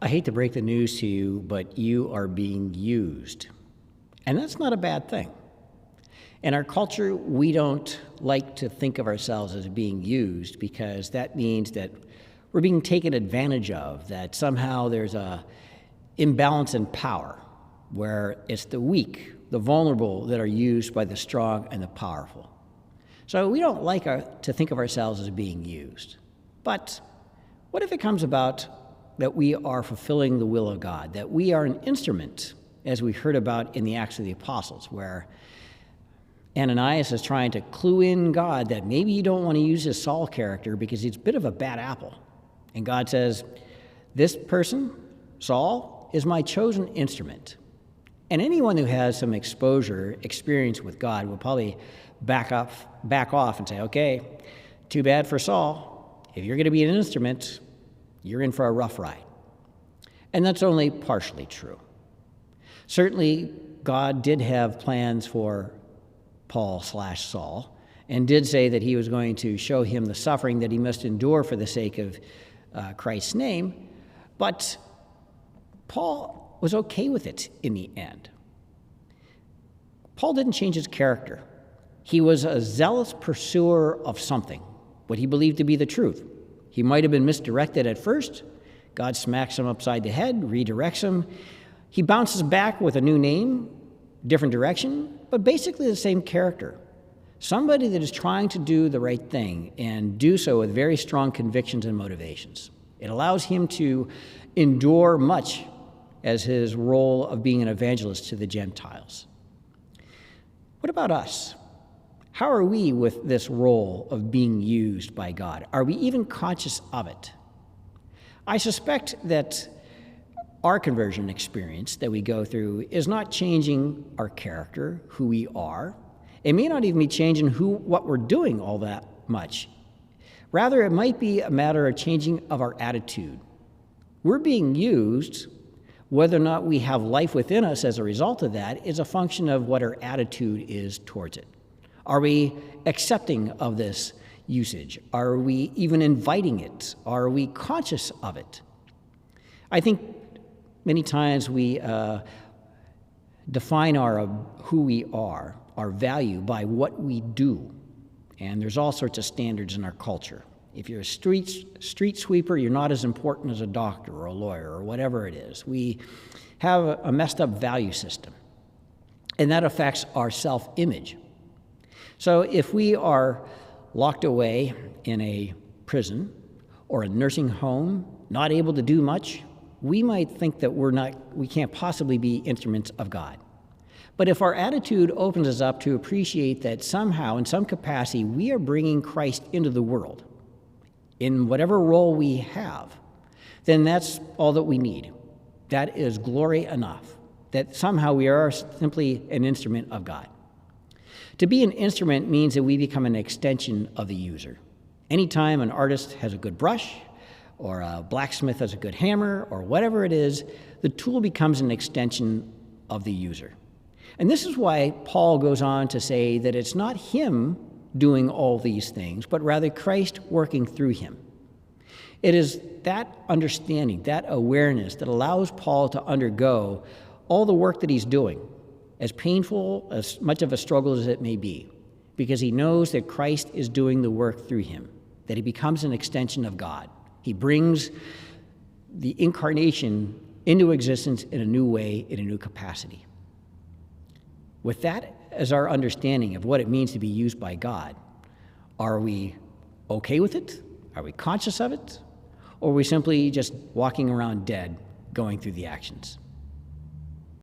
I hate to break the news to you, but you are being used. And that's not a bad thing. In our culture, we don't like to think of ourselves as being used because that means that we're being taken advantage of, that somehow there's a imbalance in power, where it's the weak, the vulnerable that are used by the strong and the powerful. So we don't like to think of ourselves as being used. But what if it comes about that we are fulfilling the will of God, that we are an instrument, as we heard about in the Acts of the Apostles, where Ananias is trying to clue in God that maybe you don't want to use this Saul character because he's a bit of a bad apple. And God says, this person, Saul, is my chosen instrument. And anyone who has some experience with God will probably back off and say, okay, too bad for Saul. If you're going to be an instrument, you're in for a rough ride. And that's only partially true. Certainly, God did have plans for Paul/Saul, and did say that he was going to show him the suffering that he must endure for the sake of Christ's name, but Paul was okay with it in the end. Paul didn't change his character. He was a zealous pursuer of something, what he believed to be the truth. He might have been misdirected at first. God smacks him upside the head, redirects him. He bounces back with a new name, different direction, but basically the same character. Somebody that is trying to do the right thing and do so with very strong convictions and motivations. It allows him to endure much as his role of being an evangelist to the Gentiles. What about us? How are we with this role of being used by God? Are we even conscious of it? I suspect that our conversion experience that we go through is not changing our character, who we are. It may not even be changing what we're doing all that much. Rather, it might be a matter of changing of our attitude. We're being used. Whether or not we have life within us as a result of that is a function of what our attitude is towards it. Are we accepting of this usage? Are we even inviting it? Are we conscious of it? I think many times we define who we are, our value, by what we do. And there's all sorts of standards in our culture. If you're a street sweeper, you're not as important as a doctor or a lawyer or whatever it is. We have a messed up value system, and that affects our self-image. So if we are locked away in a prison or a nursing home, not able to do much, we might think that we can't possibly be instruments of God. But if our attitude opens us up to appreciate that somehow, in some capacity, we are bringing Christ into the world, in whatever role we have, then that's all that we need. That is glory enough, that somehow we are simply an instrument of God. To be an instrument means that we become an extension of the user. Anytime an artist has a good brush, or a blacksmith has a good hammer, or whatever it is, the tool becomes an extension of the user. And this is why Paul goes on to say that it's not him doing all these things, but rather Christ working through him. It is that understanding, that awareness that allows Paul to undergo all the work that he's doing, as painful, as much of a struggle as it may be, because he knows that Christ is doing the work through him, that he becomes an extension of God. He brings the incarnation into existence in a new way, in a new capacity. With that as our understanding of what it means to be used by God, are we okay with it? Are we conscious of it? Or are we simply just walking around dead, going through the actions?